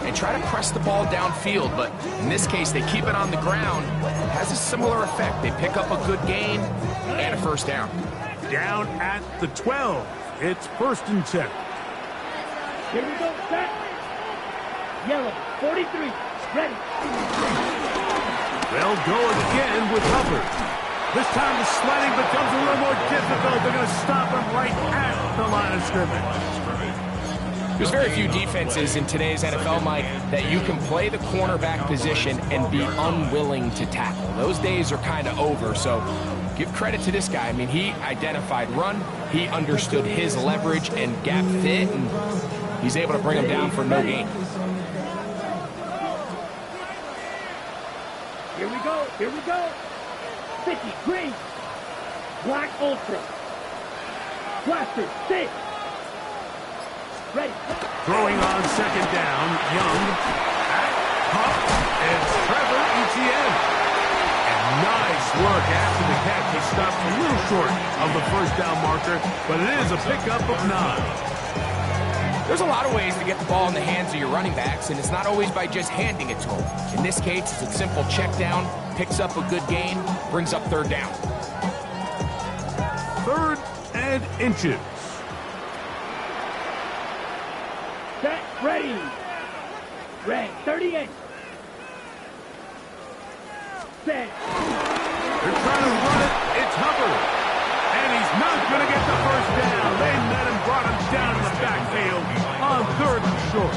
and try to press the ball downfield. But in this case, they keep it on the ground. It has a similar effect. They pick up a good gain and a first down. Down at the 12. It's 1st and 10. Here we go, set. Yellow, 43, ready. They'll go again with Hubbard. This time the sledding becomes a little more difficult. They're going to stop him right at the line of scrimmage. There's very few defenses in today's NFL, Mike, that you can play the cornerback position and be unwilling to tackle. Those days are kind of over, so give credit to this guy. I mean, he identified run, he understood his leverage and gap fit, and he's able to bring him down for no gain. Here we go, here we go. 50, green. Black ultra. Blaster, 6. Ready. Throwing on 2nd down, Young. Pump. It's Trevor Etienne. And nice work after the catch. He stopped a little short of the 1st down marker, but it is a pickup of 9. There's a lot of ways to get the ball in the hands of your running backs, and it's not always by just handing it to them. In this case, it's a simple check down, picks up a good gain, brings up 3rd down. 3rd and inches. Set, ready. Red, 38. Set. They're trying to run it. It's Hubbard. And he's not going to get the 1st down. They met him, brought him down in the backfield on 3rd and short.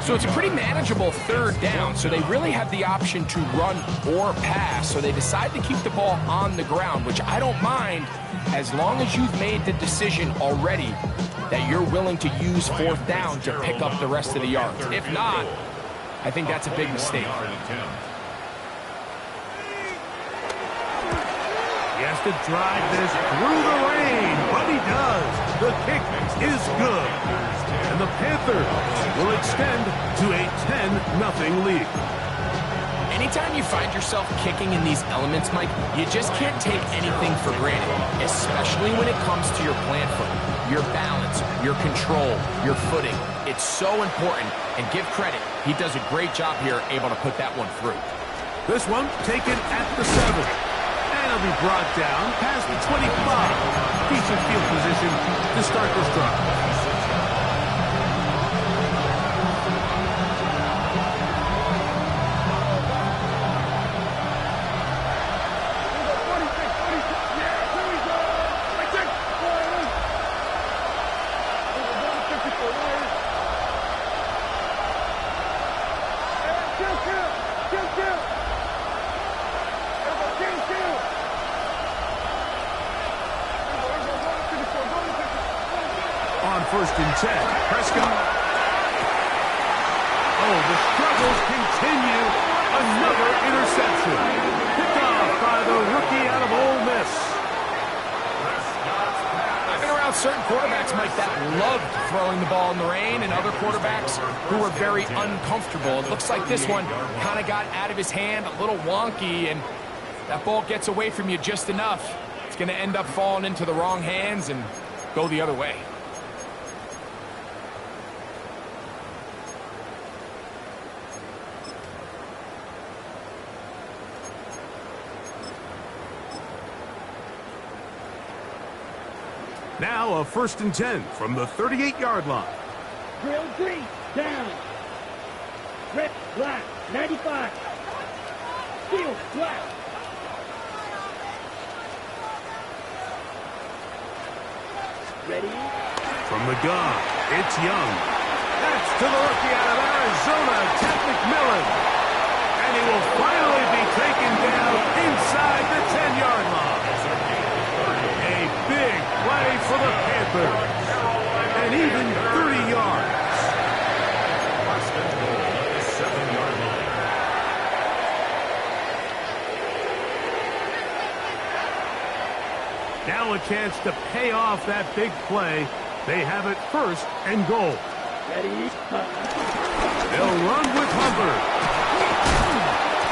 So it's a pretty manageable 3rd down, so they really have the option to run or pass. So they decide to keep the ball on the ground, which I don't mind as long as you've made the decision already that you're willing to use 4th down to pick up the rest of the yards. If not, I think that's a big mistake. He has to drive this through the rain, but he does. The kick is good. And the Panthers will extend to a 10-0 lead. Anytime you find yourself kicking in these elements, Mike, you just can't take anything for granted, especially when it comes to your plant foot, your balance, your control, your footing. It's so important, and give credit. He does a great job here, able to put that one through. This one taken at the 7. And it'll be brought down past the 25. Decent field position to start this drive. On 1st and 10, Prescott. Oh, the struggles continue. Another interception. Picked off by the rookie out of Ole Miss. I've been around certain quarterbacks, Mike, that loved throwing the ball in the rain, and other quarterbacks who were very uncomfortable. It looks like this one kind of got out of his hand, a little wonky, and that ball gets away from you just enough. It's going to end up falling into the wrong hands and go the other way. Now a 1st and 10 from the 38-yard line. Drill green, down. Red, black, 95. Field, black. Ready? From the gun, it's Young. That's to the rookie out of Arizona, Ted McMillan. And he will finally be taken down inside the 10-yard line. A big play for the Panthers. And even 30 yards. Now a chance to pay off that big play. They have it 1st and goal. Ready? They'll run with Hubbard.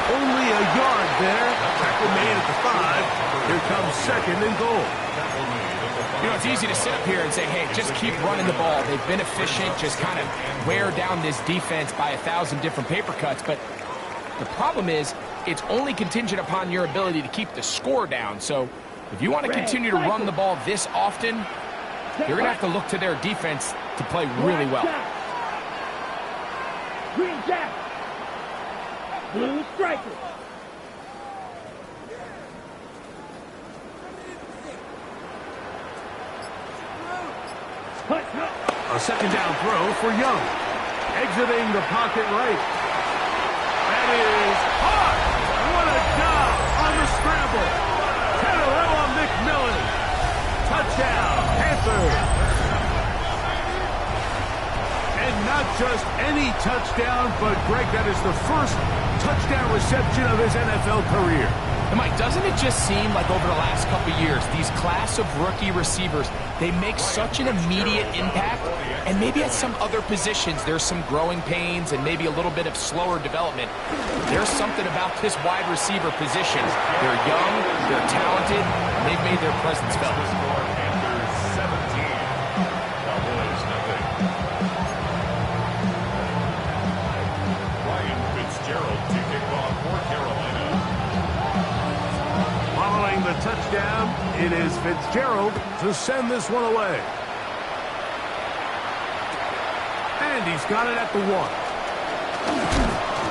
Only a a yard there. Tackle made at the 5. Here comes second and goal. You know, it's easy to sit up here and say, hey, just keep running the ball. They've been efficient, just kind of wear down this defense by 1,000 different paper cuts. But the problem is, it's only contingent upon your ability to keep the score down. So if you want to continue to run the ball this often, you're going to have to look to their defense to play really well. Green jack. Blue striker. A second down throw for Young. Exiting the pocket right. That is hard. What a job on the scramble. Canarella McMillan. Touchdown, Panthers. And not just any touchdown, but Greg, that is the first touchdown reception of his NFL career. And Mike, doesn't it just seem like over the last couple of years, these class of rookie receivers, they make such an immediate impact, and maybe at some other positions there's some growing pains and maybe a little bit of slower development. There's something about this wide receiver position. They're young, they're talented, and they've made their presence felt. Panthers 17, Cowboys nothing. Ryan Fitzgerald to kick off for Carolina. Following the touchdown, it is Fitzgerald to send this one away. And he's got it at the 1.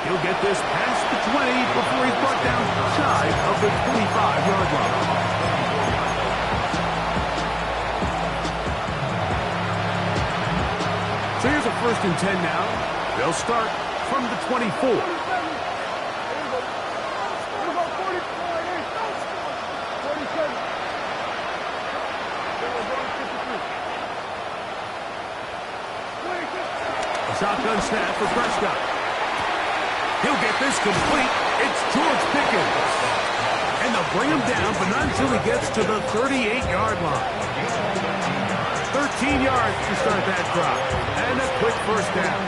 He'll get this past the 20 before he's brought down shy of the 25-yard line. So here's a 1st and 10 now. They'll start from the 24. Shotgun snap for Prescott. He'll get this complete. It's George Pickens. And they'll bring him down, but not until he gets to the 38-yard line. 13 yards to start that drive. And a quick 1st down.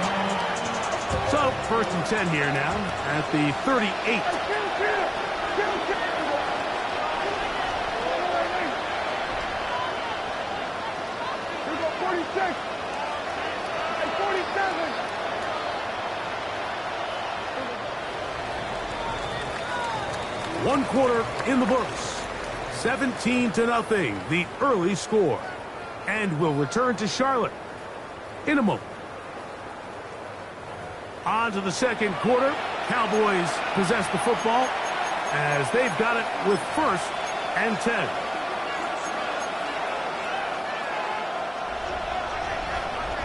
So, 1st and 10 here now at the 38. One quarter in the books. 17-0, the early score. And we'll return to Charlotte in a moment. On to the second quarter. Cowboys possess the football as they've got it with 1st and 10.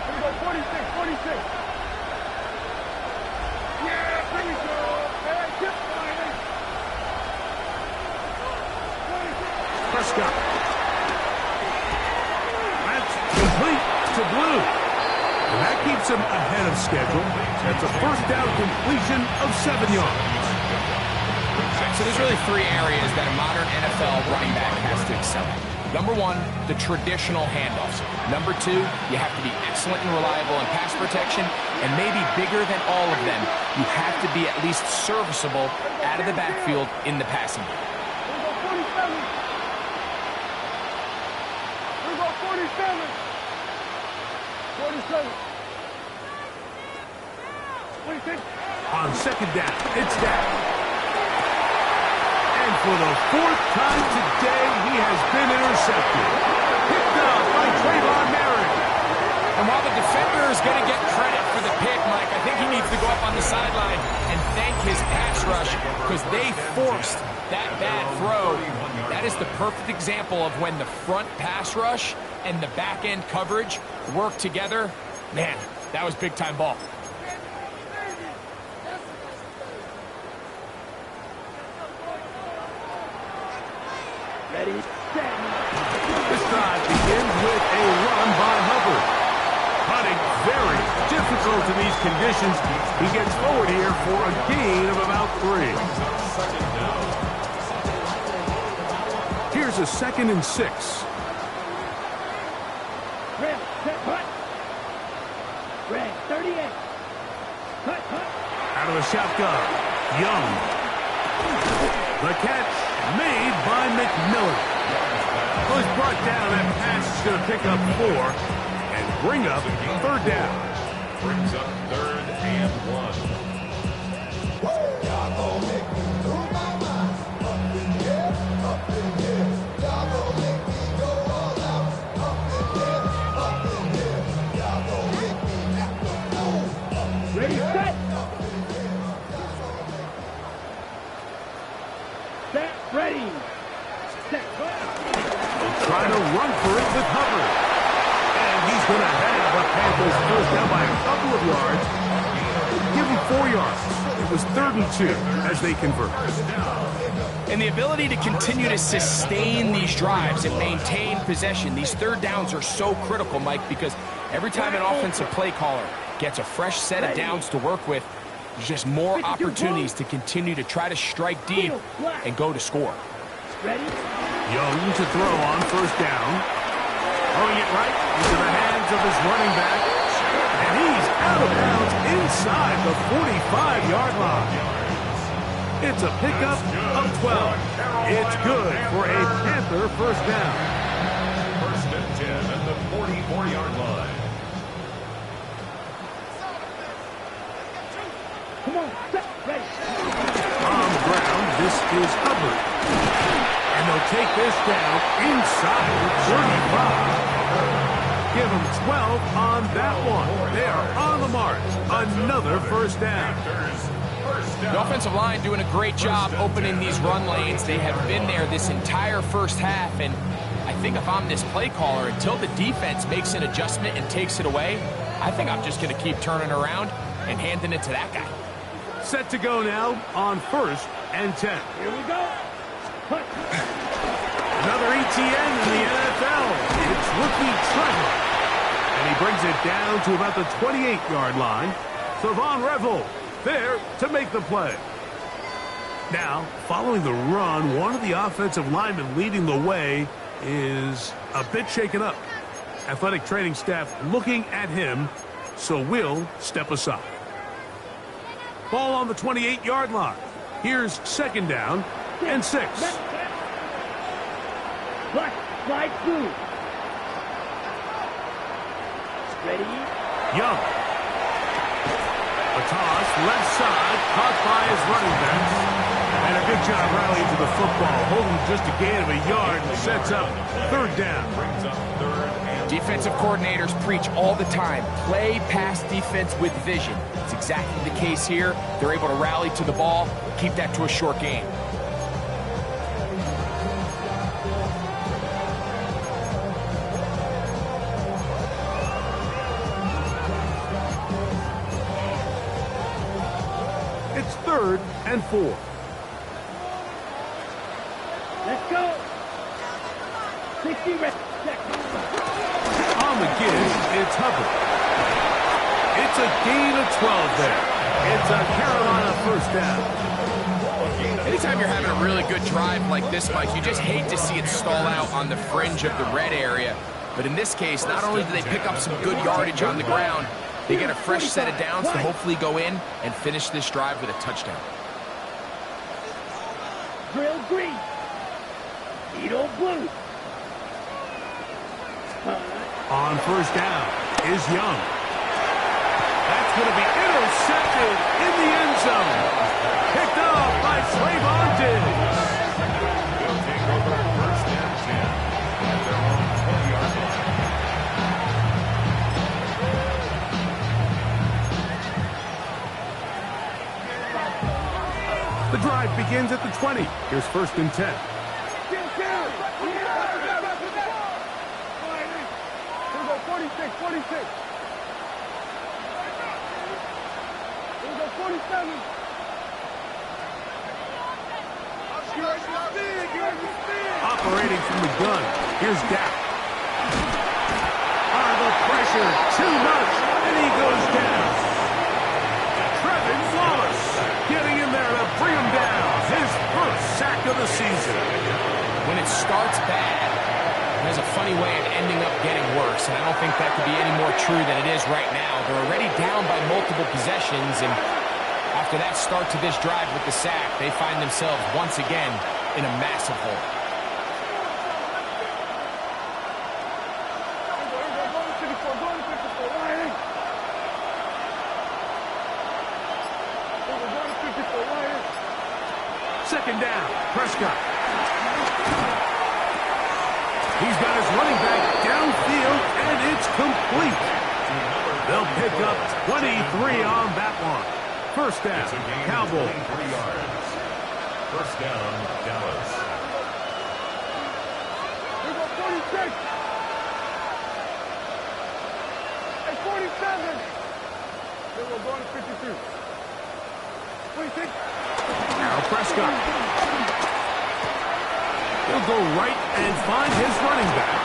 Here we go, 46. Yeah, here we go. Prescott. That's complete to Blue. And that keeps him ahead of schedule. That's a 1st down completion of 7 yards. So there's really 3 areas that a modern NFL running back has to excel at. Number 1, the traditional handoffs. Number 2, you have to be excellent and reliable in pass protection. And maybe bigger than all of them, you have to be at least serviceable out of the backfield in the passing game. 47. On 2nd down, it's down. And for the 4th time today, he has been intercepted. Picked up by Trayvon Merritt. And while the defender is going to get credit for the pick, Mike, I think he needs to go up on the sideline and thank his pass rush because they forced that bad throw. That is the perfect example of when the front pass rush and the back end coverage work together. Man, that was big time ball. Ready, set. This drive begins with a run by Hubbard. Hunting very difficult in these conditions. He gets forward here for a gain of about 3. Here's a 2nd and 6. Red, set, hut. Red, 38. Hut. Out of the shotgun, Young. The catch made by McMillan. Well, he's brought down. That pass is going to pick up 4 and bring up third down. Brings up 3rd and 1. Ready, set. Set, ready. Set. Trying to run for it with Hubbard. And he's going to have a Panthers first down by a couple of yards. Give him 4 yards. It was 3rd and 2 as they convert. And the ability to continue to sustain these drives and maintain possession, these third downs are so critical, Mike, because every time an offensive play caller gets a fresh set of downs to work with, there's just more opportunities to continue to try to strike deep and go to score. Ready? Young to throw on first down. Throwing it right into the hands of his running back. And he's out of bounds inside the 45-yard line. It's a pickup of 12. It's good for a Panther first down. 1st and 10 at the 44-yard line. Come on, set, ready. On the ground, this is Hubbard. And they'll take this down inside the 35. Give them 12 on that one. They are on the march. Another first down. The offensive line doing a great job opening these run lanes. They have been there this entire first half, and I think if I'm this play caller, until the defense makes an adjustment and takes it away, I think I'm just going to keep turning around and handing it to that guy. Set to go now on 1st and 10. Here we go. Punch. Another ETN in the NFL. It's rookie Trevor. And he brings it down to about the 28-yard line. So Von Revel there to make the play. Now, following the run, one of the offensive linemen leading the way is a bit shaken up. Athletic training staff looking at him, so we'll step aside. Ball on the 28-yard line. Here's 2nd down and 6. Black, slide through. Ready? Young. A toss, left side, caught by his running backs. And a good job rallying to the football, holding just a gain of a yard and sets up 3rd down. Brings up 3rd and Defensive coordinators preach all the time, play pass defense with vision. It's exactly the case here. They're able to rally to the ball, keep that to a short game. It's 3rd and 4. Let's go. 60 seconds. On the give, it's Hubbard. It's a gain of 12 there. It's a Carolina first down. Anytime you're having a really good drive like this, Mike, you just hate to see it stall out on the fringe of the red area. But in this case, not only do they pick up some good yardage on the ground, they get a fresh set of downs to hopefully go in and finish this drive with a touchdown. Drill green. Edo blue. On first down is Young. That's going to be intercepted in the end zone. Picked up by Trayvon Diggs. They'll take over 1st and 10 at their own 20-yard line. The drive begins at the 20. Here's 1st and 10. Operating from the gun. Here's Dak. The pressure, too much, and he goes down. Trevin Wallace getting in there to bring him down. His first sack of the season. When it starts bad, it has a funny way of ending up getting worse, and I don't think that could be any more true than it is right now. They're already down by multiple possessions, and After that start to this drive with the sack, they find themselves once again in a massive hole. Second down, Prescott. He's got his running back downfield, and it's complete. They'll pick up 23 on that one. First down, Cowboys. 3 yards. First down, Dallas. We go 46. Hey, 47. Then we're going to 52. 26. Now Prescott. He'll go right and find his running back.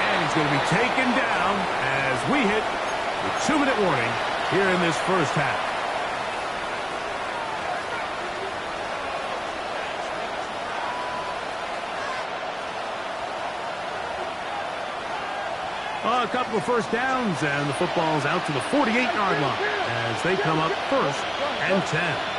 And he's going to be taken down as we hit the 2-minute warning here in this first half. A couple of first downs, and the football's out to the 48-yard line as they come up first and 10.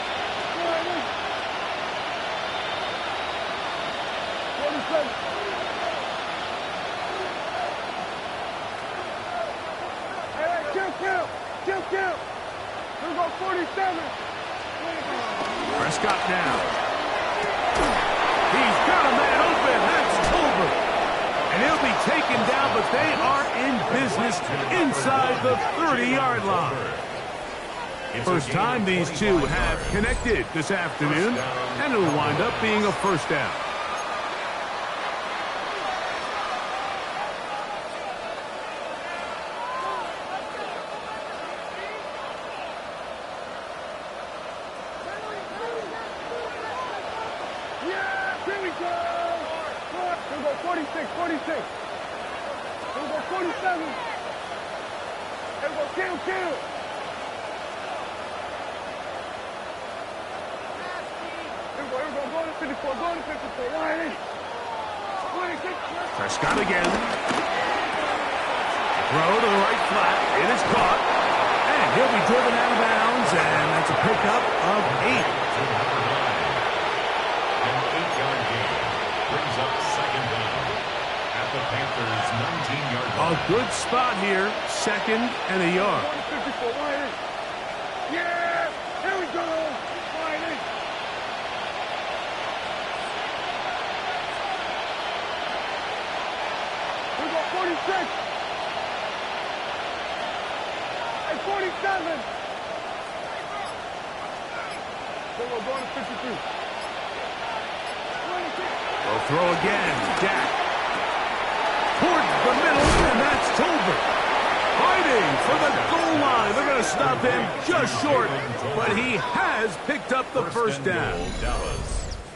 Kill. We go 47. Prescott now. He's got a man open. That's Tolbert. And he'll be taken down, but they are in business inside the 30-yard line. First time these two have connected this afternoon, and it'll wind up being a first down. Prescott again. Throw to the right flat. It is caught. And he'll be driven out of bounds, and that's a pickup of 8. An 8-yard gain brings up second down at the Panthers' 19-yard line. A good spot here. Second and a yard. Yeah, here we go. We go 46. And 47. Then we're going to 52. 26. They'll throw again. Jack. Towards the middle, and that's Tolbert. Fighting for the goal line. They're going to stop him just short, but he has picked up the first down.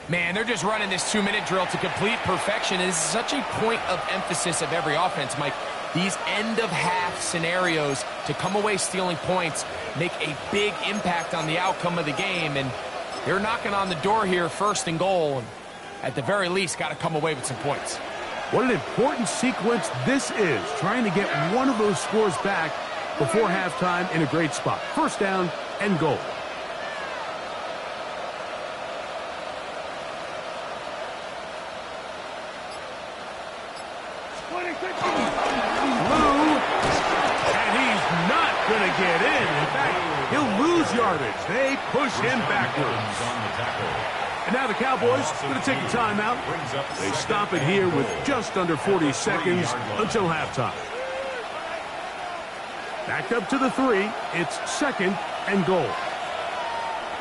Man, they're just running this 2-minute drill to complete perfection. It is such a point of emphasis of every offense, Mike. These end-of-half scenarios to come away stealing points make a big impact on the outcome of the game, and they're knocking on the door here, first and goal, and at the very least, got to come away with some points. What an important sequence this is, trying to get one of those scores back before halftime in a great spot. First down and goal. And he's not going to get in. In fact, he'll lose yardage. They push him backwards. And now the Cowboys going to take a timeout. They stop it here with just under 40 seconds until halftime. Back up to the 3. It's second and goal.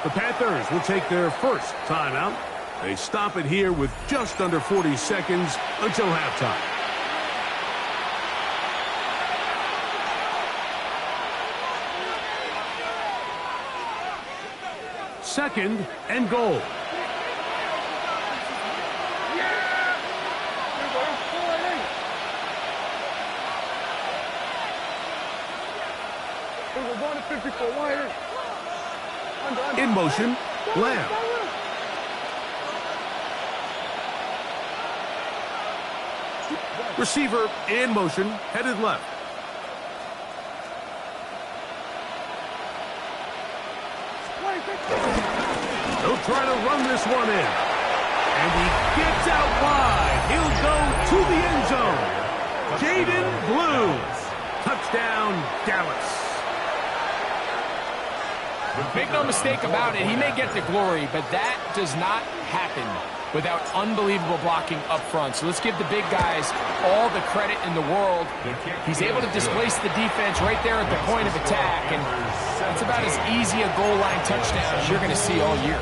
The Panthers will take their first timeout. They stop it here with just under 40 seconds until halftime. Second and goal. In motion, Lamb. Receiver in motion, headed left. He'll try to run this one in. And he gets out wide. He'll go to the end zone. Jaden Blues. Touchdown, Dallas. Make no mistake about it, he may get the glory, but that does not happen without unbelievable blocking up front. So let's give the big guys all the credit in the world. He's able to displace the defense right there at the point of attack, and that's about as easy a goal line touchdown as you're going to see all year.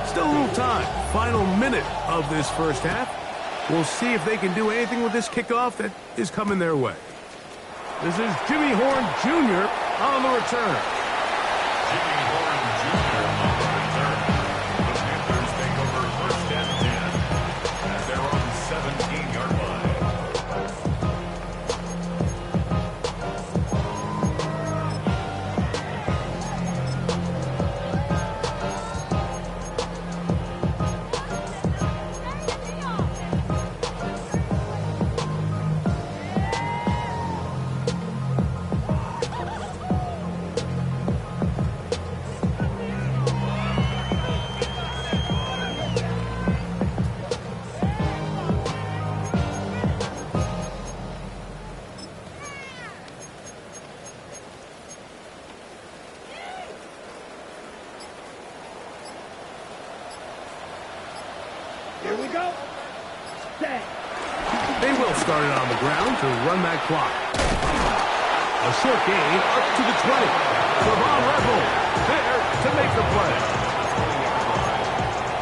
Still a little time. Final minute of this first half. We'll see if they can do anything with this kickoff that is coming their way. This is Jimmy Horn Jr. on the return. Jimmy Horn Jr. on the return. The Panthers take over first and 10 at their own 17-yard line. Here we go. Set. They will start it on the ground to run that clock. A short gain up to the 20. Trevon Rebel there to make the play.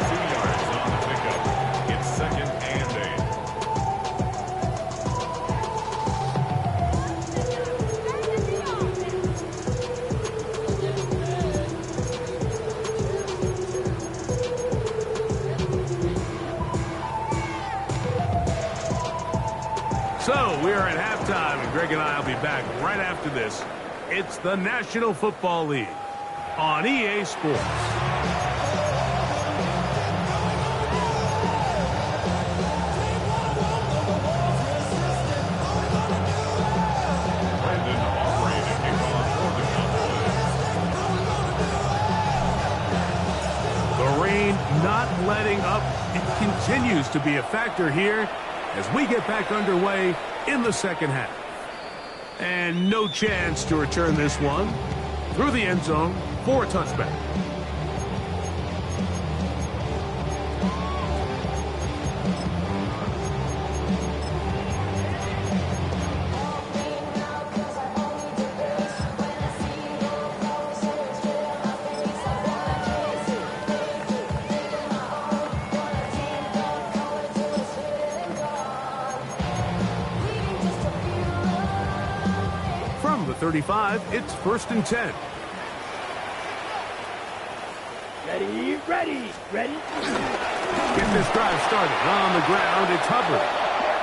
2 yards on the pickup. It's second and 8. So we are at halftime, and Greg and I will be back right after this. It's the National Football League on EA Sports. Brandon Aubrey to kick off for the Cowboys. The rain not letting up. It continues to be a factor here as we get back underway in the second half. And no chance to return this one through the end zone for a touchback. From the 35, it's first and 10. Ready, ready, ready. Get this drive started on the ground. It's Hubbard.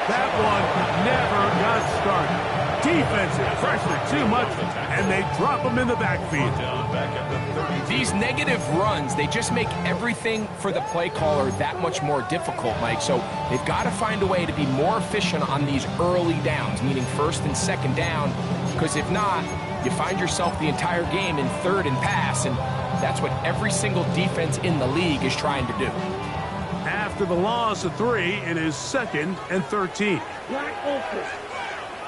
That one never got started. Defensive pressure too much, and they drop him in the backfield. Back at the 32. These negative runs, they just make everything for the play caller that much more difficult, Mike. So they've got to find a way to be more efficient on these early downs, meaning first and second down, because if not, you find yourself the entire game in third and pass, and that's what every single defense in the league is trying to do. After the loss of 3, it is second and 13. Black open.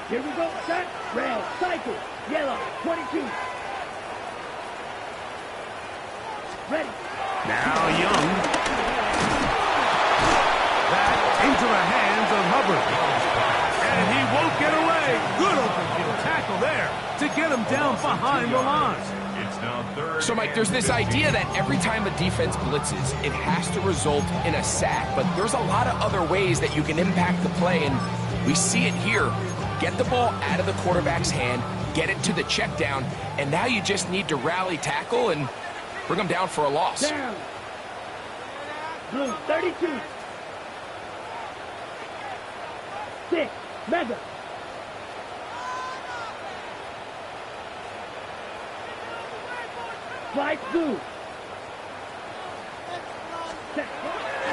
Here we go. Set. Red. Cycle. Yellow. 22. Ready. Now Young. That into the hands of Hubbard. And he won't get away. Good open field tackle there to get him down behind the line. It's now third. So, Mike, there's this idea that every time a defense blitzes, it has to result in a sack. But there's a lot of other ways that you can impact the play, and we see it here. Get the ball out of the quarterback's hand, get it to the check down, and now you just need to rally tackle and bring them down for a loss. Down. Blue. 32. 6. Mega. Flight blue.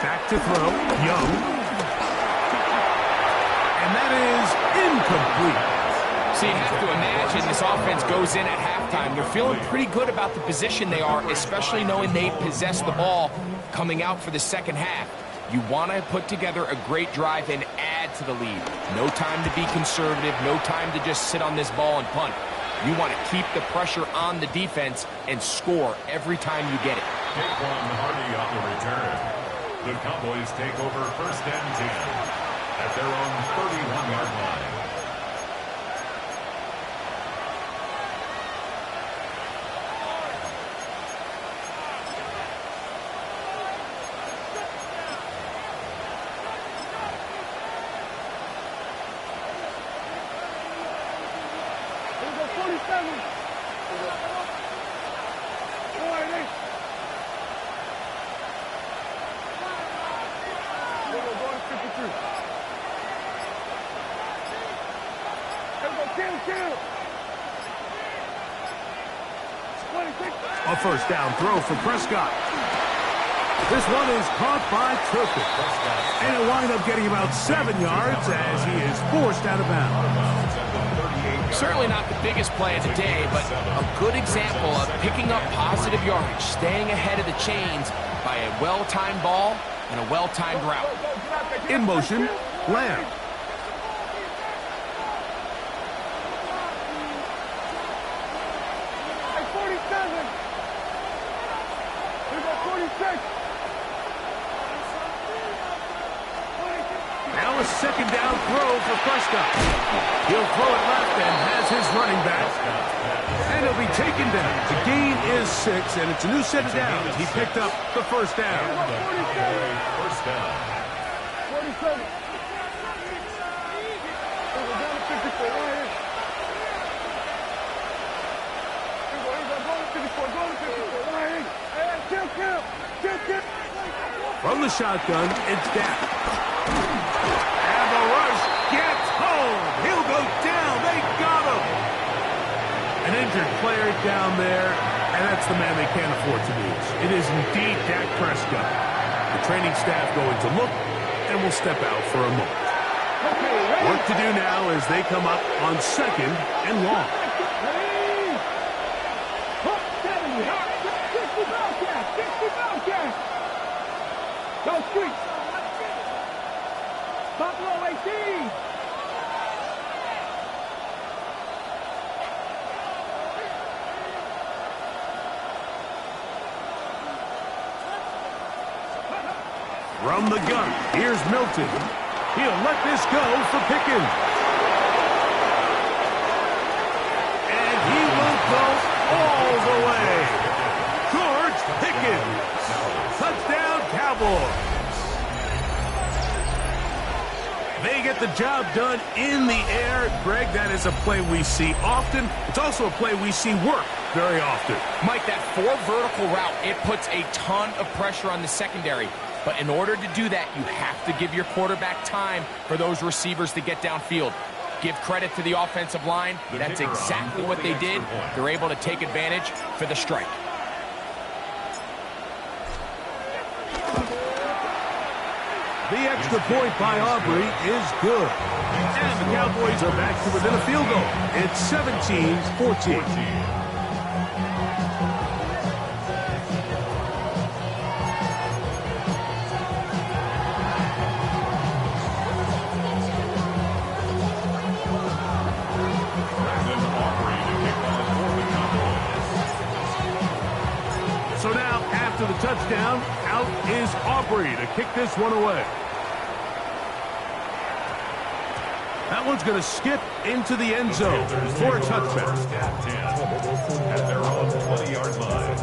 Back to to throw. Young. And that is incomplete. So you have to imagine this offense goes in at halftime. They're feeling pretty good about the position they are, especially knowing they possess the ball coming out for the second half. You want to put together a great drive and add to the lead. No time to be conservative, no time to just sit on this ball and punt. You want to keep the pressure on the defense and score every time you get it. Daquan Hardy on the return. The Cowboys take over first and 10 at their own 31-yard line. A first down throw for Prescott. This one is caught by Turpin. And it'll wind up getting about 7 yards as he is forced out of bounds. Certainly not the biggest play of the day, but a good example of picking up positive yardage, staying ahead of the chains by a well-timed ball and a well-timed route. In motion, Lamb. Now a second down throw for Prescott. He'll throw it left and has his running back. And he'll be taken down. The gain is 6, and it's a new set of downs. He picked up the first down. First down. 47. From the shotgun, it's down. And the rush gets home. He'll go down. They got him. An injured player down there, and that's the man they can't afford to lose. It is indeed Dak Prescott. The training staff going to look, and will step out for a moment. Work to do now as they come up on second and long. Go street. Buffalo 18. From the gun, here's Milton. He'll let this go for Pickens. And he will go all the way. George Pickens. Touchdown, Cowboys. They get the job done in the air. Greg, that is a play we see often. It's also a play we see work very often. Mike, that 4 vertical route, it puts a ton of pressure on the secondary. But in order to do that, you have to give your quarterback time for those receivers to get downfield. Give credit to the offensive line. That's exactly what they did. They're able to take advantage for the strike. The extra point by Aubrey is good. And the Cowboys are back to within a field goal. It's 17-14. So now, after the touchdown, out is Aubrey to kick this one away. That one's going to skip into the end zone for a touchback. At their own 20-yard line.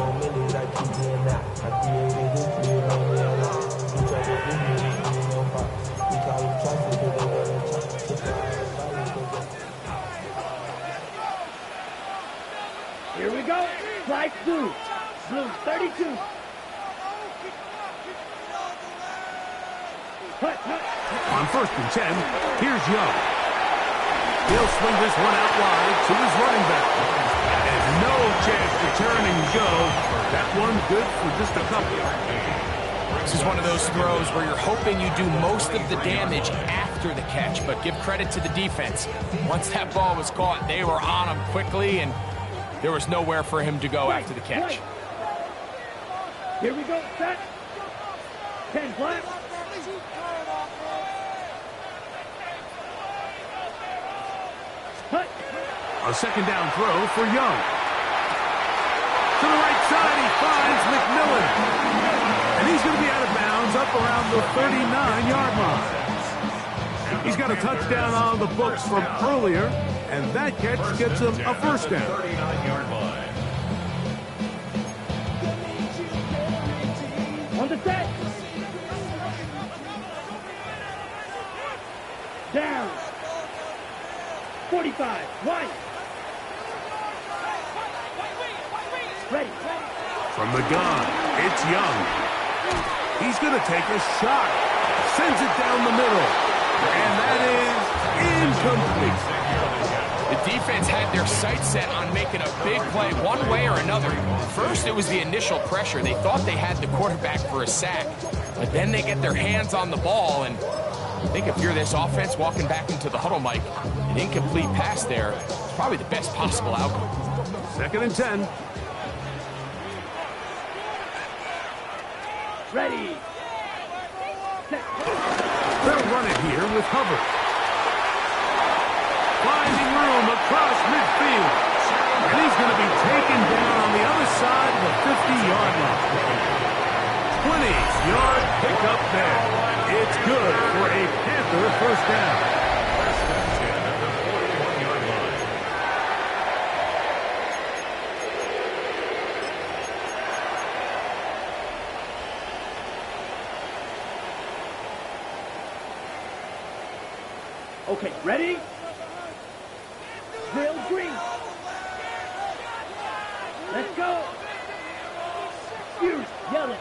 Here we go. Slide through. Blue 32. On first and 10, here's Young. He'll swing this one out wide to his running back. And no chance to turn and go. That one good for just a couple. This is one of those throws where you're hoping you do most of the damage after the catch, but give credit to the defense. Once that ball was caught, they were on him quickly, and there was nowhere for him to go after the catch. Here we go, set. 10 flat. A second down throw for Young. To the right side, he finds McMillan. And he's going to be out of bounds up around the 39-yard line. He's got a touchdown on the books from earlier, and that catch gets him a first down. 39-yard line. On the set. Down. 45. White. Ready. From the gun, it's Young. He's going to take a shot. Sends it down the middle. And that is incomplete. The defense had their sights set on making a big play one way or another. First, it was the initial pressure. They thought they had the quarterback for a sack. But then they get their hands on the ball, and I think if you're this offense walking back into the huddle, Mike, an incomplete pass there is probably the best possible outcome. 2nd and 10. Ready. Set. They'll run it here with Hubbard. Finding room across midfield. And he's going to be taken down on the other side of the 50-yard line. 20-yard pickup there. It's good for a Panther first down. First and 10 at the 41-yard line. Okay, ready? Drill green. Let's go. Fuse, yellow.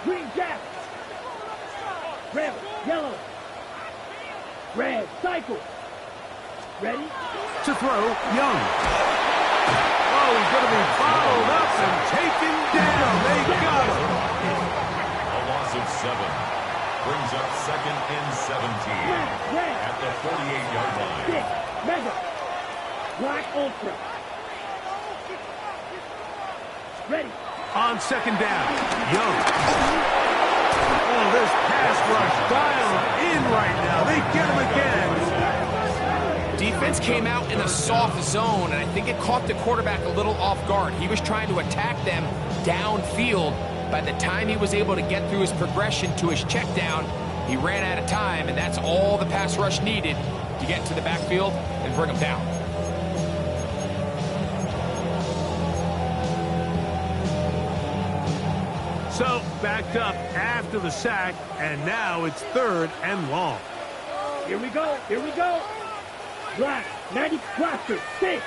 Green jack. Red, yellow. Red, cycle. Ready? To throw, Young. Oh, he's going to be followed up and taken down. They got him. A loss of 7. Brings up 2nd and 17 Red. at the 48-yard line. Six, mega. Black ultra. Ready. On 2nd down, Young. Oh, this pass rush dialed in right now. They get him again. Defense came out in a soft zone, and I think it caught the quarterback a little off guard. He was trying to attack them downfield. By the time he was able to get through his progression to his check down, he ran out of time, and that's all the pass rush needed to get to the backfield and bring him down. So, backed up after the sack, and now it's 3rd and long. Here we go. Here we go. Black, 90 cluster, 6.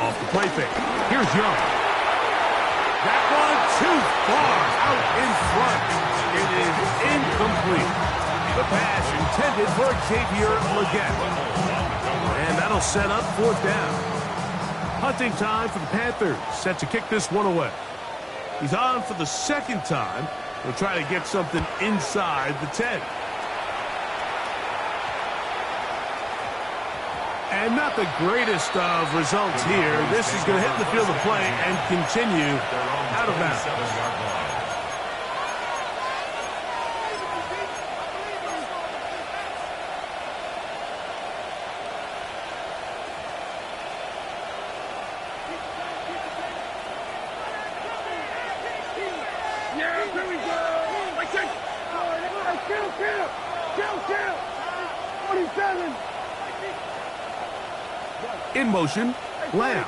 Off the play fake. Here's Young. That one too far out in front. It is incomplete. The pass intended for Xavier Legette. And that'll set up 4th down. Hunting time for the Panthers. Set to kick this one away. He's on for the 2nd time. He'll try to get something inside the 10. And not the greatest of results here. This is going to hit the field of play and continue out of bounds. 7-yard line. Yeah, here we go. Like that. Kill. 47. In motion, Lamb.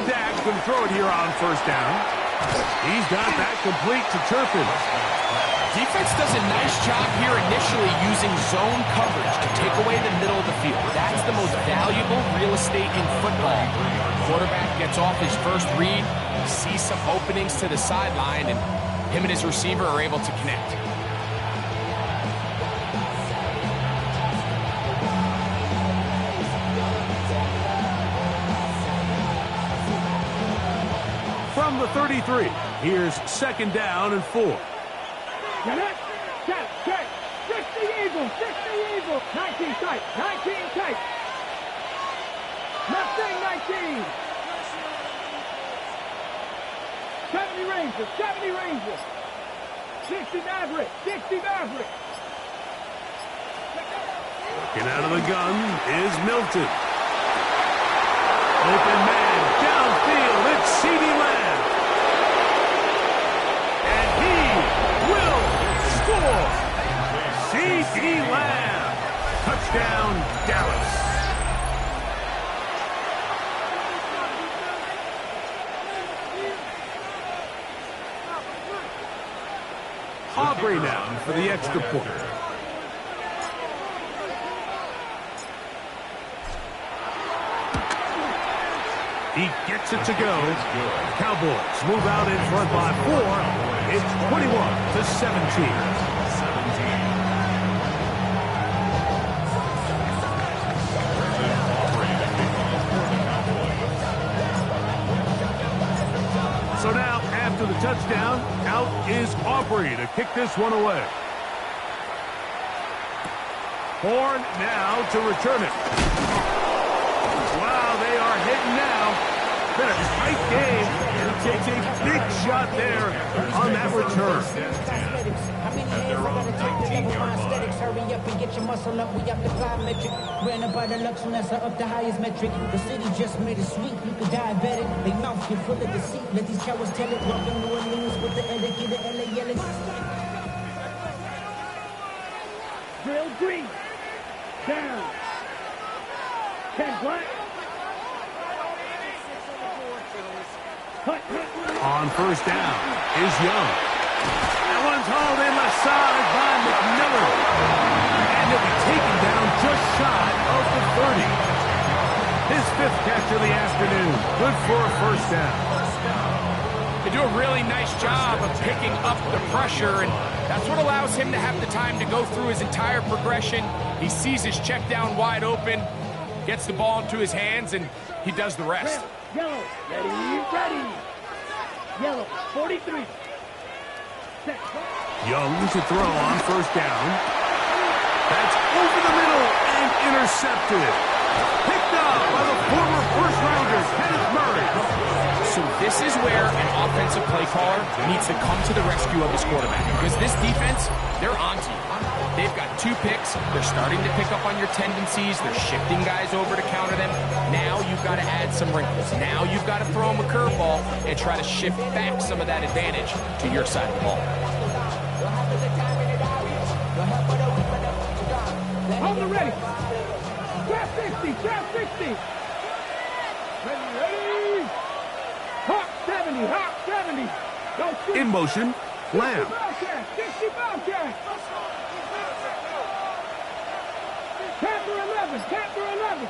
Dak can throw it here on 1st down. He's got that complete to Turpin. Defense does a nice job here initially using zone coverage to take away the middle of the field. That's the most valuable real estate in football. Quarterback gets off his first read, sees some openings to the sideline, and him and his receiver are able to connect. From the 33, here's 2nd down and 4. Get it. Check. 60 Eagles. 19 tight. 19 tight. Left wing 19. 70 Rangers. 60 Maverick. Looking out of the gun is Milton. Open man downfield. It's CeeDee Lamb. And he will score. CeeDee Lamb. Touchdown, Dallas. Aubrey now for the extra point. He gets it to go. Cowboys move out in front by 4. It's 21-17. So now, after the touchdown, out is Aubrey to kick this one away. Horn now to return it. Wow, they are hitting now. Been a tight game. And he takes a big shot there on that return. At their own 19-yard line. Hurry up and get your muscle up. We up the plyometric. Ran up by the Lux when that's up the highest metric. The city just made it sweet. You could diabetic. They mouth get full of deceit. Let these cowards tell it. Walking New Orleans with the etiquette of LA yelling. Drill green. Down. 10 black. On 1st down is Young. That one's hauled in left side by McMillan. And he'll be taken down just shy of the 30. His 5th catch of the afternoon. Good for a 1st down. They do a really nice job of picking up the pressure, and that's what allows him to have the time to go through his entire progression. He sees his check down wide open, gets the ball into his hands, and he does the rest. Yellow. Ready. Yellow. 43. Young to throw on 1st down. That's over the middle and intercepted. Picked up by the former first-rounder, Kenneth Murray. So this is where an offensive play caller needs to come to the rescue of his quarterback. Because this defense, they're onto you. They've got 2 picks. They're starting to pick up on your tendencies. They're shifting guys over to counter them. Now you've got to add some wrinkles. Now you've got to throw them a curveball and try to shift back some of that advantage to your side of the ball. Hold it ready. Trap 60. Ready. Hawk 70. Go shoot. In motion, Lamb. 60 Bobcat. Capper 11.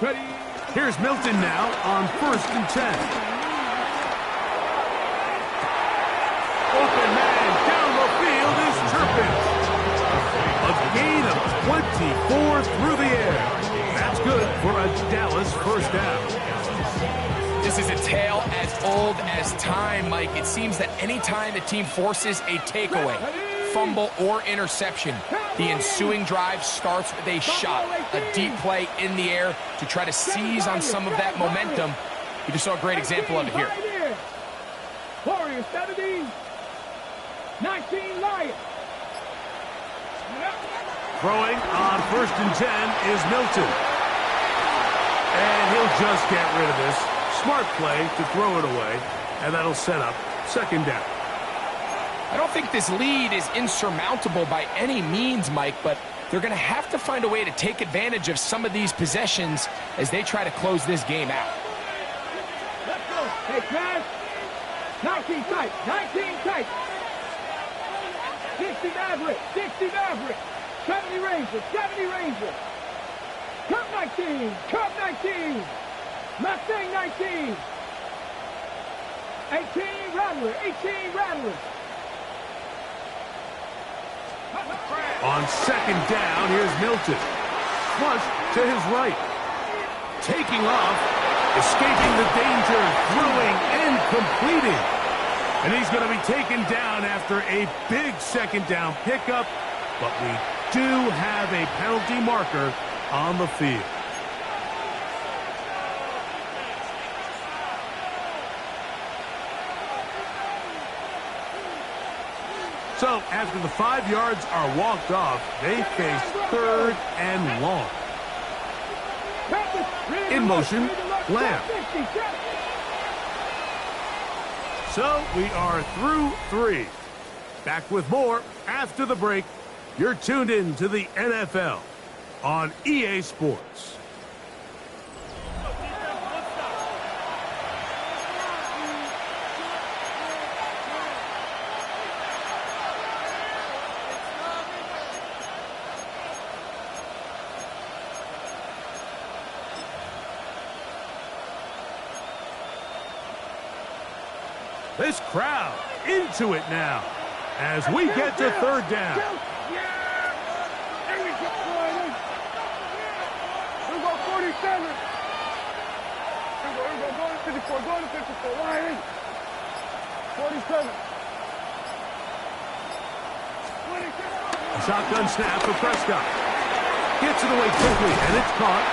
Ready. Here's Milton now on 1st and 10. Open man down the field is Turpin. A gain of 24 through the air. That's good for a Dallas 1st down. This is a tale as old as time, Mike. It seems that any time the team forces a takeaway, fumble, or interception, the ensuing drive starts with a shot, a deep play in the air to try to seize on some of that momentum. You just saw a great example of it here. Warriors 17, 19 Lions. Throwing on 1st and 10 is Milton. And he'll just get rid of this. Smart play to throw it away, and that'll set up 2nd down. I don't think this lead is insurmountable by any means, Mike, but they're going to have to find a way to take advantage of some of these possessions as they try to close this game out. Let's go. Hey, pass. 19 tight. 19 tight. 60 Maverick. 60 Maverick. 70 Ranger. 70 Ranger. Cup 19. Cup 19. Mustang 19. 18 Rattler. 18 Rattler. On second down, here's Milton. Flush to his right. Taking off, escaping the danger, throwing and completing. And he's going to be taken down after a big second down pickup. But we do have a penalty marker on the field. So, after the 5 yards are walked off, they face third and long. In motion, Lamb. So, we are through 3. Back with more after the break. You're tuned in to the NFL on EA Sports. This crowd into it now as we get to third down. There we go, boys. Here we go, 47. Here we go, going to 54, going to 54. Line in. 47. 27. Shotgun snap for Prescott. Gets it away quickly, and it's caught.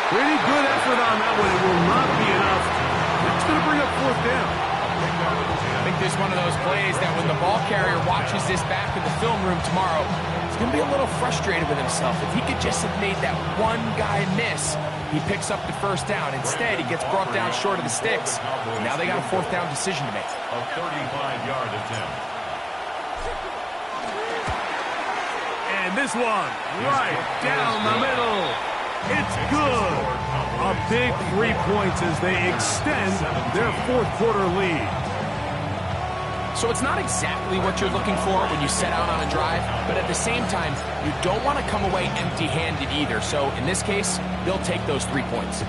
Pretty good effort on that one. It will not be enough. It's going to bring up fourth down. I think this is one of those plays that when the ball carrier watches this back in the film room tomorrow, he's going to be a little frustrated with himself. If he could just have made that one guy miss, he picks up the first down. Instead, he gets brought down short of the sticks. And now they got a fourth down decision to make. A 35-yard attempt. And this one, right down the middle. It's good. A big 3 points as they extend their fourth quarter lead. So it's not exactly what you're looking for when you set out on a drive, but at the same time, you don't want to come away empty-handed either. So in this case, they'll take those 3 points.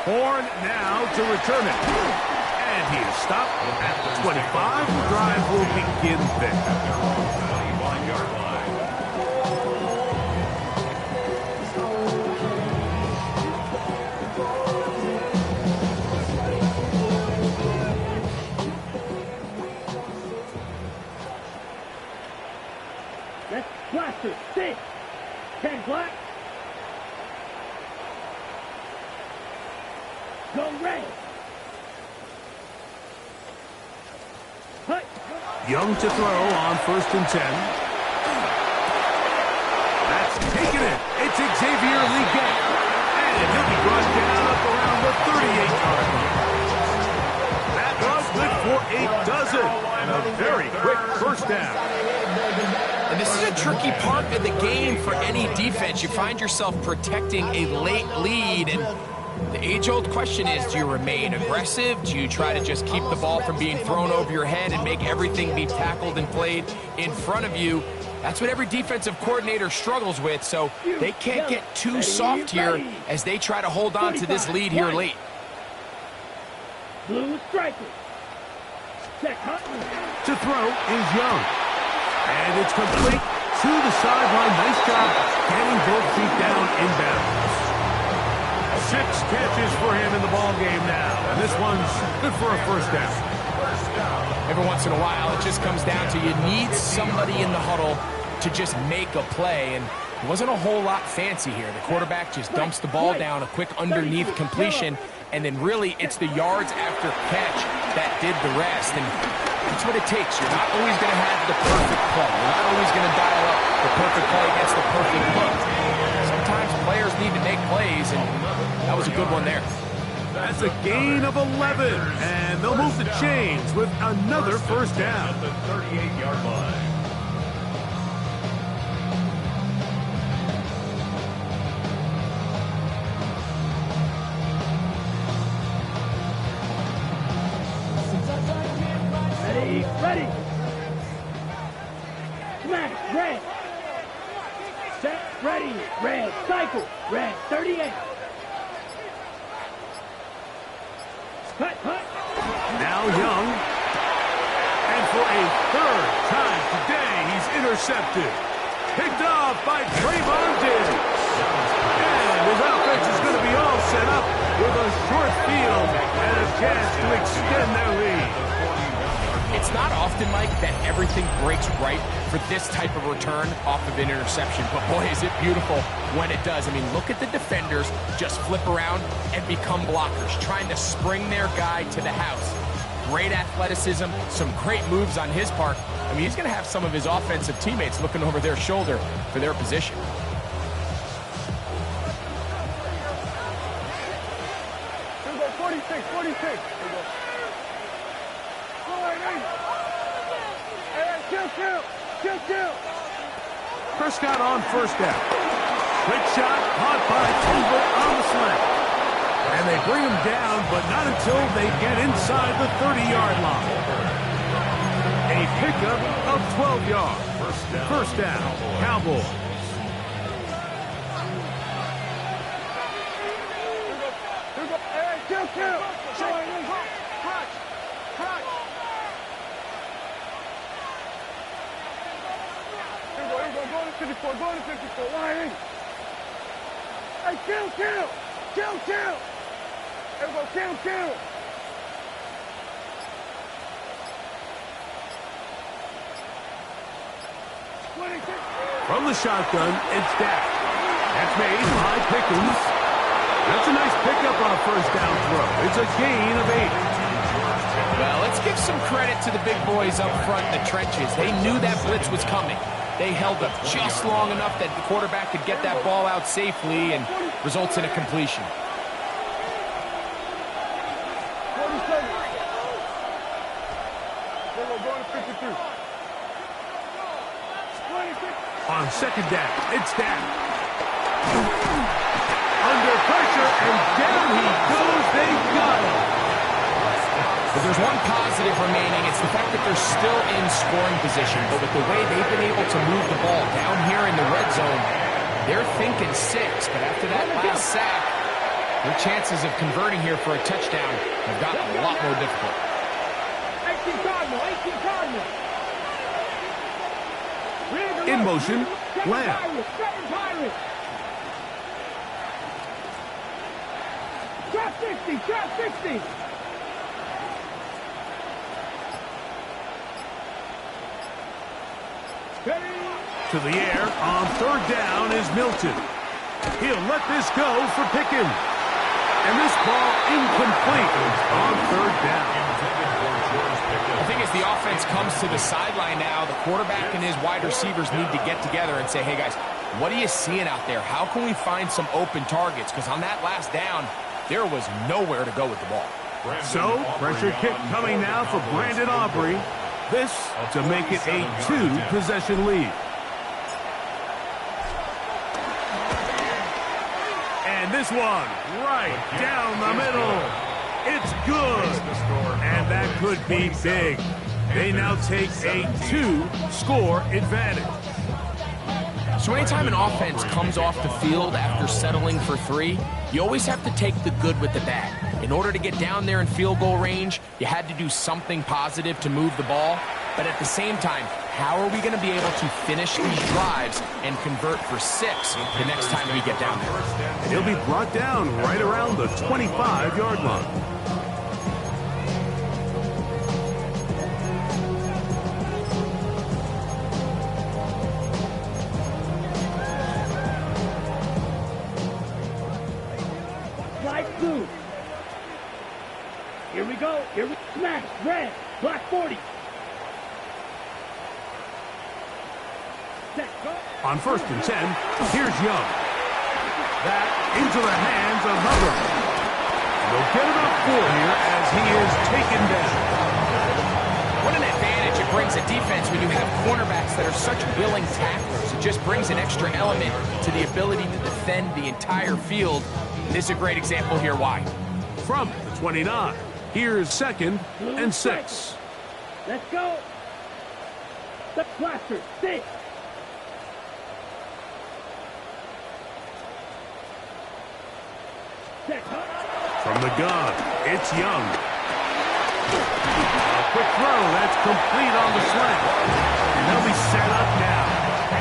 Horn now to return it. And he is stopped at the 25. The drive will begin there. 25-yard line. Let's blaster. 6. 10 black. Go red. Hut. Young to throw on 1st and 10. That's taken it. It's Xavier Leggett. And he'll be brought down up around the 38-yard line. That was good for a dozen. And a very quick first down. And this is a tricky part of the game for any defense. You find yourself protecting a late lead, and the age-old question is, do you remain aggressive? Do you try to just keep the ball from being thrown over your head and make everything be tackled and played in front of you? That's what every defensive coordinator struggles with, so they can't get too soft here as they try to hold on to this lead here late. Blue striker. Check Huntley. To throw is Young. And it's complete to the sideline. Nice job getting both feet down inbounds. 6 catches for him in the ball game now. And this one's good for a first down. Every once in a while, it just comes down to you need somebody in the huddle to just make a play. And it wasn't a whole lot fancy here. The quarterback just dumps the ball down, a quick underneath completion, and then really it's the yards after catch that did the rest. And that's what it takes. You're not always going to have the perfect play. You're not always going to dial up the perfect play against the perfect look. Sometimes players need to make plays, and that was a good one there. That's a gain of 11, and they'll move the chains with another first down. At the 38-yard line. Ready, ready. Smash, red. Set, ready, red. Cycle, red, 38. Cut, cut. Now Young. And for a third time today, he's intercepted. Picked off by Trayvon Diggs. And his offense is going to be all set up with a short field and a chance to extend their lead. It's not often, Mike, that everything breaks right for this type of return off of an interception. But boy, is it beautiful when it does. I mean, look at the defenders just flip around and become blockers, trying to spring their guy to the house. Great athleticism, some great moves on his part. I mean, he's going to have some of his offensive teammates looking over their shoulder for their position. Here we go, 46, 46. Here we go. Hey, chill. Prescott on first down. Quick shot caught by Tolbert on the slant. And they bring him down, but not until they get inside the 30-yard line. A pickup of 12 yards. First down, Cowboys. Here we go. Hey, chill. Hot. Here we go. Go to 54. Line in. Hey, chill. Here we go. Chill. From the shotgun, it's Dak. That's made by Pickens. That's a nice pickup on a first down throw. It's a gain of 8. Well, let's give some credit to the big boys up front in the trenches. They knew that blitz was coming. They held up just long enough that the quarterback could get that ball out safely and results in a completion. 47. Here we go. Going to 53. 26. On second down, it's Dak. Under pressure, and down he goes. They got him. If there's one positive remaining, it's the fact that they're still in scoring position. But with the way they've been able to move the ball down here in the red zone, they're thinking 6. But after that last sack, their chances of converting here for a touchdown have gotten a lot more difficult. 18 Cardinal. In motion, Lamb. Drop 60. To the air on third down is Milton. He'll let this go for Pickens. And this ball incomplete on third down. I think as the offense comes to the sideline now, the quarterback and his wide receivers need to get together and say, hey guys, what are you seeing out there? How can we find some open targets? Because on that last down, there was nowhere to go with the ball. So, pressure kick coming now for Brandon Aubrey. This to make it a 2-possession lead. And this one right down the middle. It's good. And that could be big. They now take a 2-score advantage. So anytime an offense comes off the field after settling for 3, you always have to take the good with the bad. In order to get down there in field goal range, you had to do something positive to move the ball. But at the same time, how are we going to be able to finish these drives and convert for 6 the next time we get down there? And he'll be brought down right around the 25-yard line. Here we go. Smash. Red. Block 40. Set. Go. On first and 10, here's Young. That into the hands of Hubbard. They'll get about 4 here as he is taken down. What an advantage it brings a defense when you have cornerbacks that are such willing tacklers. It just brings an extra element to the ability to defend the entire field. This is a great example here why. From the 29, here's second and 6. Let's go. The blaster. Stay. From the gun, it's Young. A quick throw, that's complete on the slant. And they'll be set up now.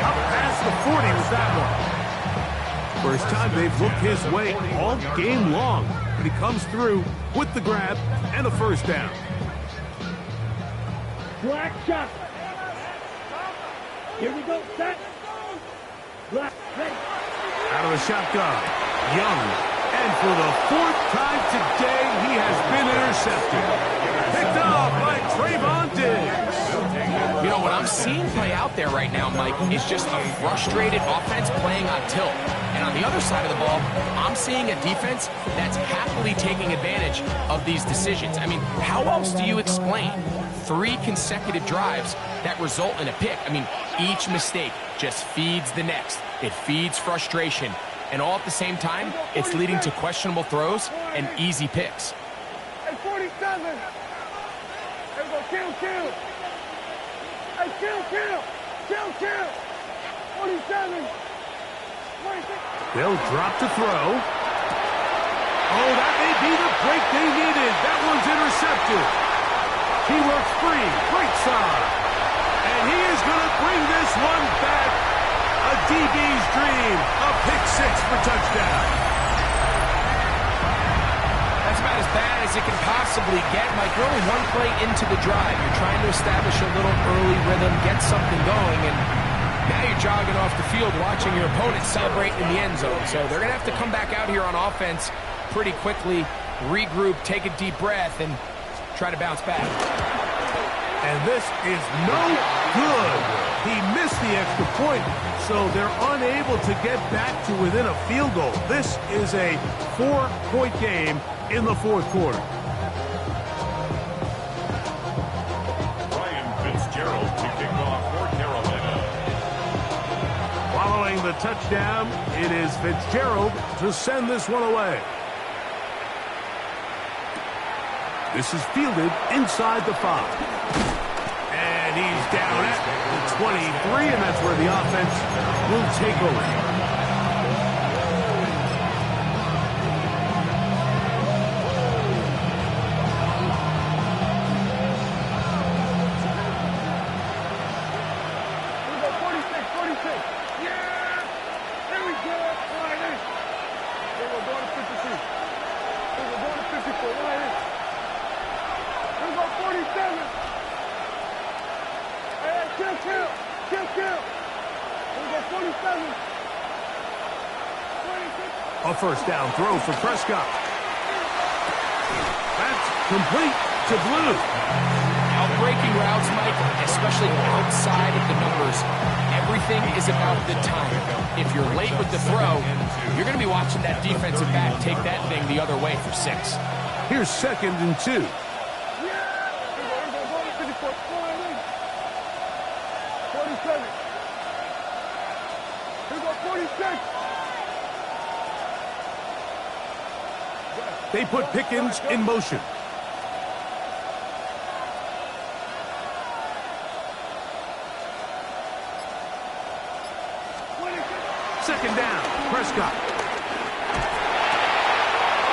Up past the 40 was that one. First time they've looked his way all game long. But he comes through with the grab and a first down. Black shot. Here we go. Set. Black. Ready. Out of the shotgun, Young. And for the fourth time today, he has been intercepted. Picked up by Trayvon Diggs. You know, what I'm seeing play out there right now, Mike, is just a frustrated offense playing on tilt. And on the other side of the ball, I'm seeing a defense that's happily taking advantage of these decisions. I mean, how else do you explain 3 consecutive drives that result in a pick? I mean, each mistake just feeds the next. It feeds frustration. And all at the same time, it's leading to questionable throws and easy picks. Hey, 47. There we go. Kill. Hey, kill. 47. 46. They'll drop to throw. Oh, that may be the break they needed. That one's intercepted. He works free. Right side. And he is going to bring this one back. A DB's dream. A pick 6 for touchdown. That's about as bad as it can possibly get. Mike, you're only one play into the drive. You're trying to establish a little early rhythm, get something going, and now you're jogging off the field watching your opponent celebrate in the end zone. So they're going to have to come back out here on offense pretty quickly, regroup, take a deep breath, and try to bounce back. And this is no good. He missed the extra point, so they're unable to get back to within a field goal. This is a 4-point game in the fourth quarter. Ryan Fitzgerald to kick off for Carolina. Following the touchdown, it is Fitzgerald to send this one away. This is fielded inside the 5. And he's down at the 23, and that's where the offense will take over. A first down throw for Prescott. That's complete to Blue. Outbreaking routes, Mike, especially outside of the numbers, everything is about the time. If you're late with the throw, you're going to be watching that defensive back take that thing the other way for 6. Here's 2nd and 2. They put Pickens in motion. Second down, Prescott.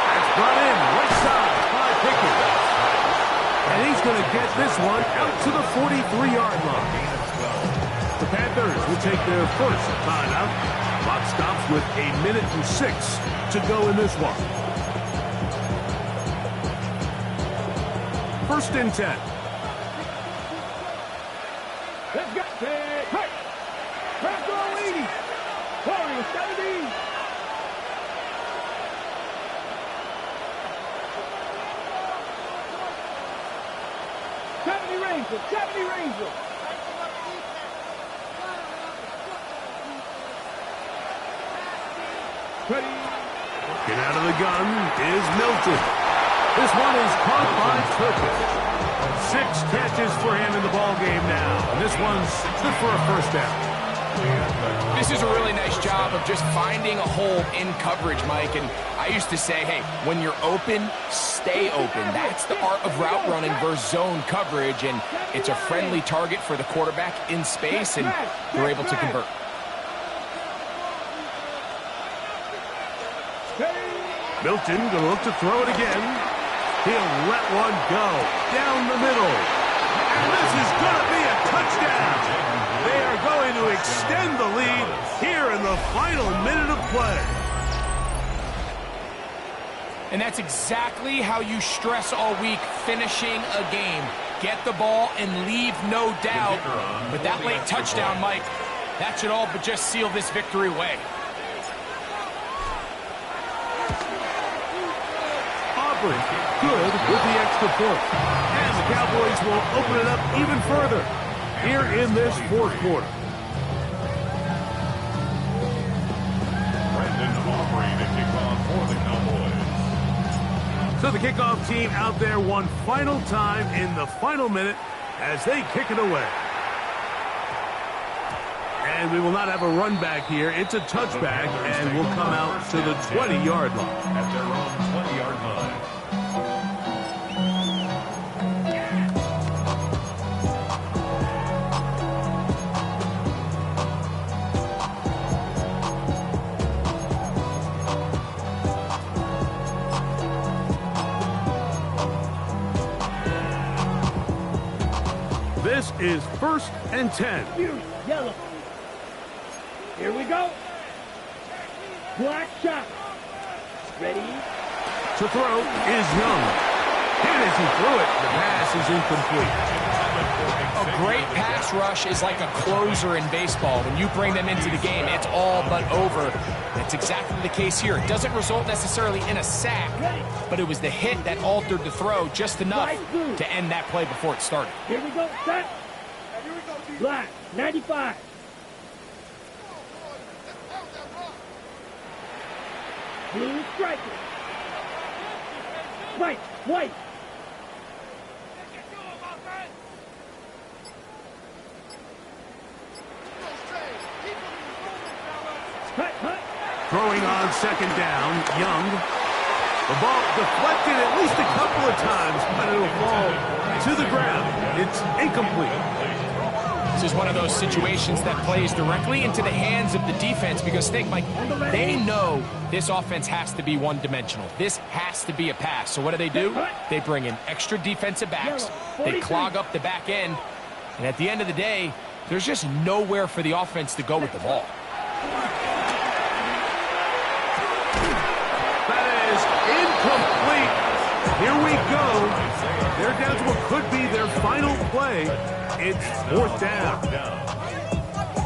That's brought in right side by Pickens. And he's going to get this one out to the 43-yard line. The Panthers will take their first timeout. Clock stops with 1:06 to go in this one. 1st and 10. Let's go. Hey. Press on leading. Corey, 17. Ranger. 70 Ranger. Ready. Get out of the gun is Milton. This one is caught by Turpin. 6 catches for him in the ball game now. And this one's good for a first down. This is a really nice job of just finding a hole in coverage, Mike. And I used to say, hey, when you're open, stay open. That's the art of route running versus zone coverage. And it's a friendly target for the quarterback in space, and they're able to convert. Milton going to look to throw it again. He'll let one go down the middle. And this is going to be a touchdown. They are going to extend the lead here in the final minute of play. And that's exactly how you stress all week finishing a game. Get the ball and leave no doubt. But that late touchdown, Mike, that should all but just seal this victory away. Aubrey, good with the extra point. And the Cowboys will open it up even further here in this fourth quarter. Brendan Aubrey to kick off for the Cowboys. So the kickoff team out there one final time in the final minute as they kick it away. And we will not have a run back here. It's a touchback, and we'll come out to the 20-yard line. At their own 20-yard line. This is 1st and 10. Yellow. Here we go. Black shot. Ready? To throw is Young. Hit as he threw it. The pass is incomplete. A great pass rush is like a closer in baseball. When you bring them into the game, it's all but over. That's exactly the case here. It doesn't result necessarily in a sack, but it was the hit that altered the throw just enough to end that play before it started. Here we go. Set. Black. 95. Blue striker. White. White. Throwing on 2nd down, Young. The ball deflected at least a couple of times, but it'll fall to the ground. It's incomplete. This is one of those situations that plays directly into the hands of the defense because think, Mike, they know this offense has to be one-dimensional. This has to be a pass. So what do? They bring in extra defensive backs. They clog up the back end. And at the end of the day, there's just nowhere for the offense to go with the ball. Incomplete. Here we go. They're down to what could be their final play. It's 4th down.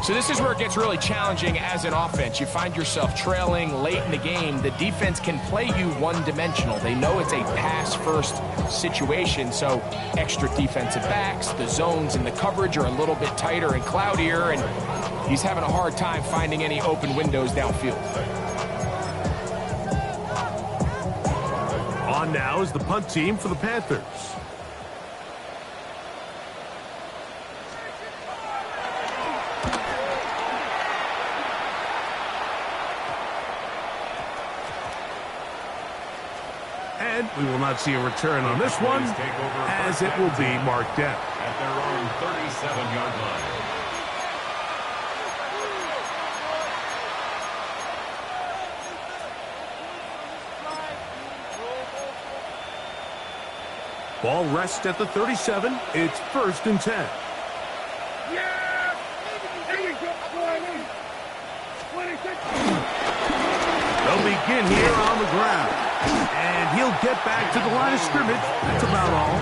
So this is where it gets really challenging as an offense. You find yourself trailing late in the game. The defense can play you one-dimensional. They know it's a pass-first situation, so extra defensive backs, the zones and the coverage are a little bit tighter and cloudier, and he's having a hard time finding any open windows downfield. On now is the punt team for the Panthers. And we will not see a return on this one, as it will be marked down. At their own 37-yard line. Ball rests at the 37. It's 1st and 10. Yeah! Here we go. 26. They'll begin here on the ground. And he'll get back to the line of scrimmage. That's about all.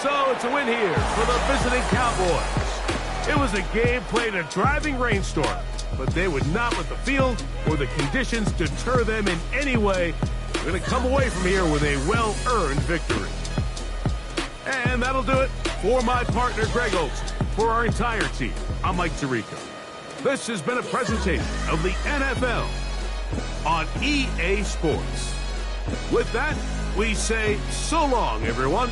So it's a win here for the visiting Cowboys. It was a game played in a driving rainstorm, but they would not let the field or the conditions deter them in any way. We're going to come away from here with a well-earned victory. And that'll do it for my partner, Greg Olson. For our entire team, I'm Mike Tirico. This has been a presentation of the NFL on EA Sports. With that, we say so long, everyone.